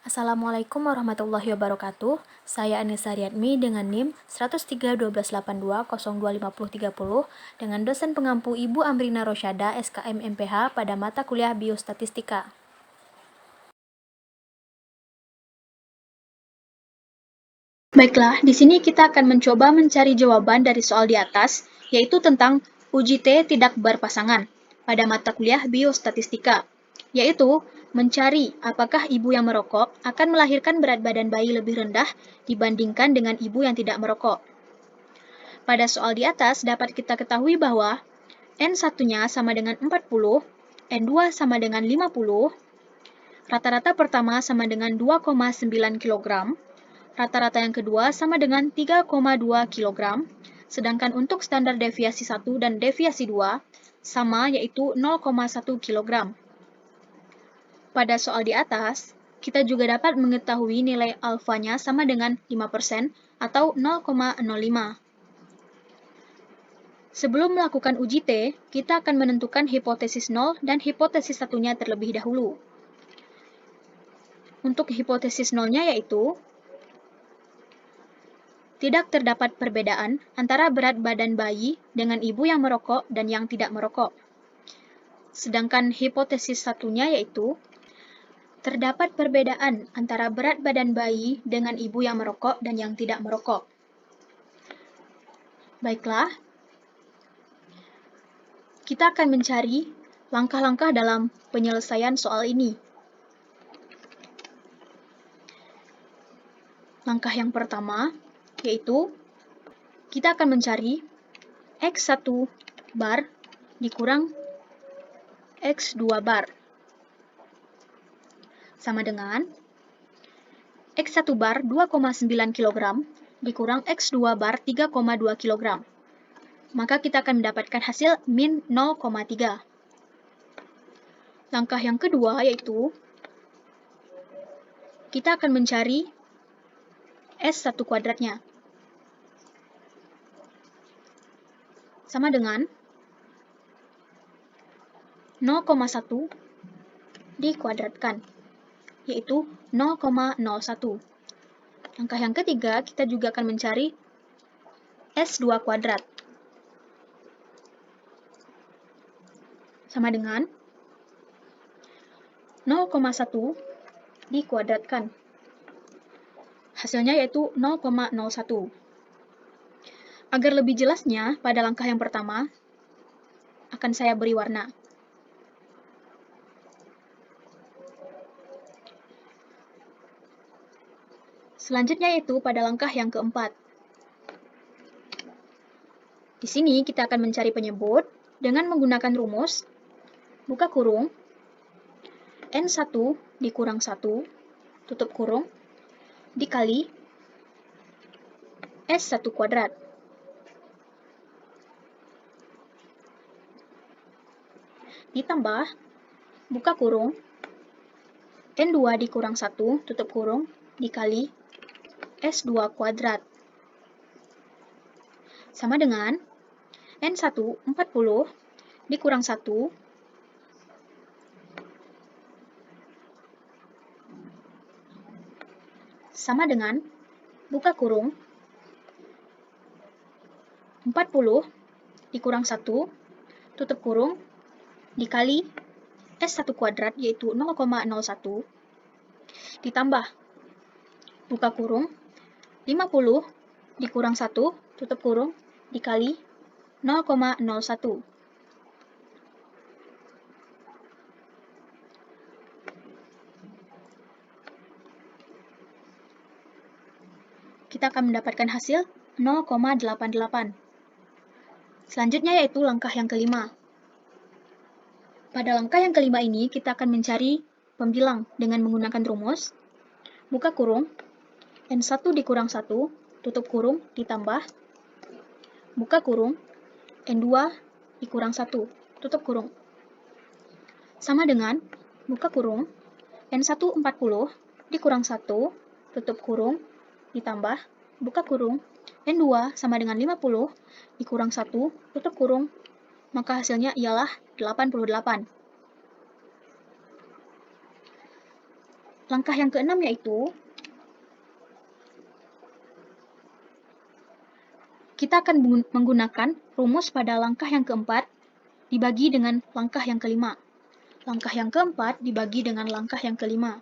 Assalamualaikum warahmatullahi wabarakatuh. Saya Anissa Riadmi dengan NIM 103 1282 025030 dengan dosen pengampu Ibu Amrina Rosyada SKM MPH pada mata kuliah Biostatistika. Baiklah, di sini kita akan mencoba mencari jawaban dari soal di atas, yaitu tentang uji T tidak berpasangan pada mata kuliah Biostatistika, yaitu mencari apakah ibu yang merokok akan melahirkan berat badan bayi lebih rendah dibandingkan dengan ibu yang tidak merokok. Pada soal di atas dapat kita ketahui bahwa N1-nya sama dengan 40, N2 sama dengan 50, rata-rata pertama sama dengan 2,9 kg, rata-rata yang kedua sama dengan 3,2 kg, sedangkan untuk standar deviasi 1 dan deviasi 2 sama yaitu 0,1 kg. Pada soal di atas, kita juga dapat mengetahui nilai alfanya sama dengan 5% atau 0,05. Sebelum melakukan uji T, kita akan menentukan hipotesis 0 dan hipotesis 1-nya terlebih dahulu. Untuk hipotesis 0-nya yaitu tidak terdapat perbedaan antara berat badan bayi dengan ibu yang merokok dan yang tidak merokok. Sedangkan hipotesis 1-nya yaitu terdapat perbedaan antara berat badan bayi dengan ibu yang merokok dan yang tidak merokok. Baiklah, kita akan mencari langkah-langkah dalam penyelesaian soal ini. Langkah yang pertama yaitu kita akan mencari X1 bar dikurang X2 bar sama dengan X1 bar 2,9 kg dikurang X2 bar 3,2 kg. Maka kita akan mendapatkan hasil min 0,3. Langkah yang kedua yaitu kita akan mencari S1 kuadratnya. Sama dengan 0,1 dikuadratkan, yaitu 0,01. Langkah yang ketiga, kita juga akan mencari S2 kuadrat. Sama dengan 0,1 dikuadratkan. Hasilnya yaitu 0,01. Agar lebih jelasnya, pada langkah yang pertama, akan saya beri warna. Selanjutnya yaitu pada langkah yang keempat. Di sini kita akan mencari penyebut dengan menggunakan rumus buka kurung N1 dikurang 1 tutup kurung dikali S1 kuadrat. Ditambah buka kurung N2 dikurang 1 tutup kurung dikali S2 kuadrat. Sama dengan N1 40 dikurang 1 sama dengan buka kurung 40 dikurang 1 tutup kurung dikali S1 kuadrat yaitu 0,01 ditambah buka kurung 50 dikurang 1 tutup kurung dikali 0,01. Kita akan mendapatkan hasil 0,88. Selanjutnya yaitu langkah yang kelima. Pada langkah yang kelima ini, kita akan mencari pembilang dengan menggunakan rumus buka kurung N1 dikurang 1 tutup kurung ditambah buka kurung N2 dikurang 1 tutup kurung sama dengan buka kurung N1 40 dikurang 1 tutup kurung ditambah buka kurung N2 sama dengan 50 dikurang 1 tutup kurung, maka hasilnya ialah 88. Langkah yang keenam yaitu kita akan menggunakan rumus pada langkah yang keempat dibagi dengan langkah yang kelima. Langkah yang keempat dibagi dengan langkah yang kelima.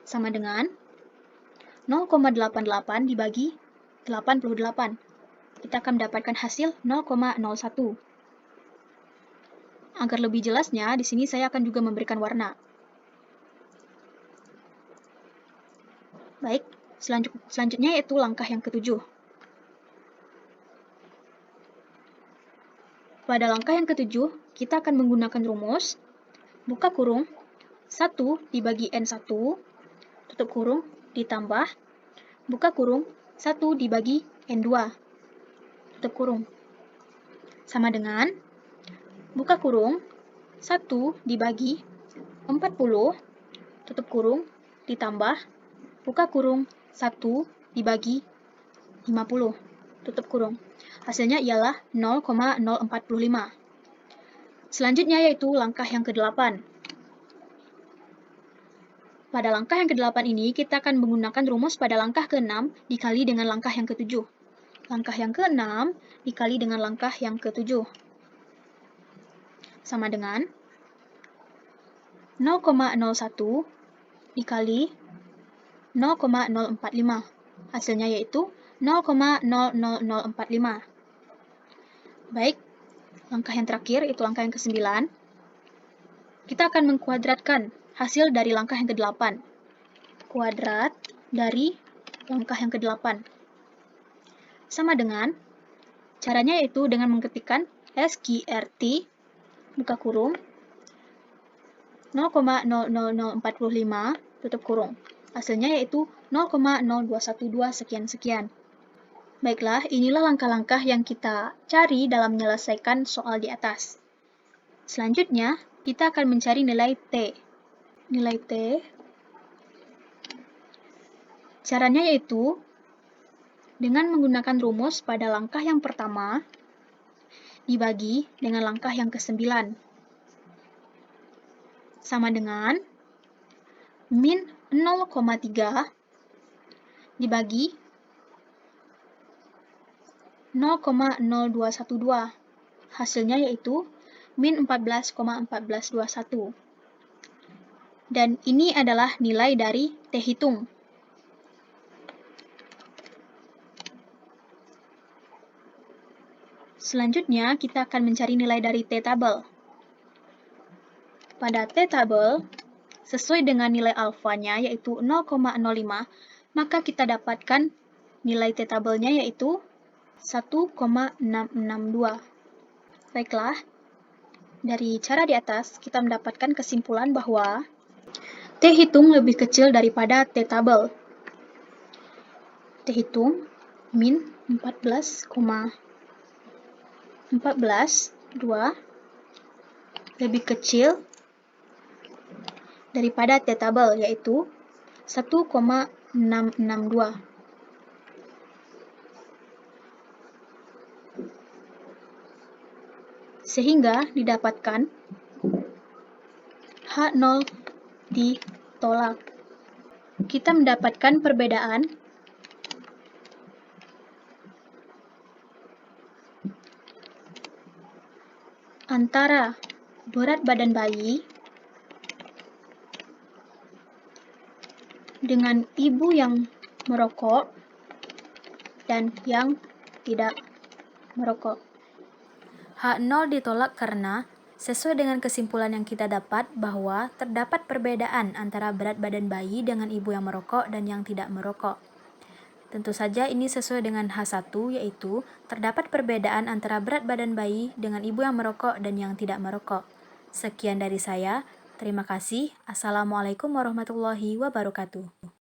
Sama dengan 0,88 dibagi 88. Kita akan mendapatkan hasil 0,01. Agar lebih jelasnya, di sini saya akan juga memberikan warna. Baik, selanjutnya yaitu langkah yang ketujuh. Pada langkah yang ketujuh, kita akan menggunakan rumus buka kurung 1 dibagi N1, tutup kurung, ditambah buka kurung 1 dibagi N2, tutup kurung. Sama dengan buka kurung 1 dibagi 40, tutup kurung, ditambah buka kurung 1 dibagi 50, tutup kurung. Hasilnya ialah 0,045. Selanjutnya yaitu langkah yang ke-8. Pada langkah yang ke-8 ini, kita akan menggunakan rumus pada langkah ke-6 dikali dengan langkah yang ke-7. Langkah yang ke-6 dikali dengan langkah yang ke-7. Sama dengan 0,01 dikali 0,045. Hasilnya yaitu 0,00045. Baik, langkah yang terakhir, itu langkah yang ke-9. Kita akan mengkuadratkan hasil dari langkah yang ke-8. Kuadrat dari langkah yang ke-8. Sama dengan, caranya yaitu dengan mengetikkan SQRT, buka kurung, 0,00045, tutup kurung. Hasilnya yaitu 0,0212 sekian-sekian. Baiklah, inilah langkah-langkah yang kita cari dalam menyelesaikan soal di atas. Selanjutnya, kita akan mencari nilai T. Nilai T, caranya yaitu dengan menggunakan rumus pada langkah yang pertama dibagi dengan langkah yang ke-9. Sama dengan min 0,3 dibagi 0,0212. Hasilnya yaitu min 14,1421. Dan ini adalah nilai dari T hitung. Selanjutnya, kita akan mencari nilai dari T tabel. Pada T tabel, sesuai dengan nilai alfanya yaitu 0,05, maka kita dapatkan nilai T tabelnya yaitu 1,662. Baiklah, dari cara di atas kita mendapatkan kesimpulan bahwa T hitung lebih kecil daripada T tabel. T hitung min 14,14,2 lebih kecil daripada T tabel yaitu 1,662. Sehingga didapatkan H0 ditolak. Kita mendapatkan perbedaan antara berat badan bayi dengan ibu yang merokok dan yang tidak merokok. H0 ditolak karena sesuai dengan kesimpulan yang kita dapat bahwa terdapat perbedaan antara berat badan bayi dengan ibu yang merokok dan yang tidak merokok. Tentu saja ini sesuai dengan H1 yaitu terdapat perbedaan antara berat badan bayi dengan ibu yang merokok dan yang tidak merokok. Sekian dari saya. Terima kasih. Assalamualaikum warahmatullahi wabarakatuh.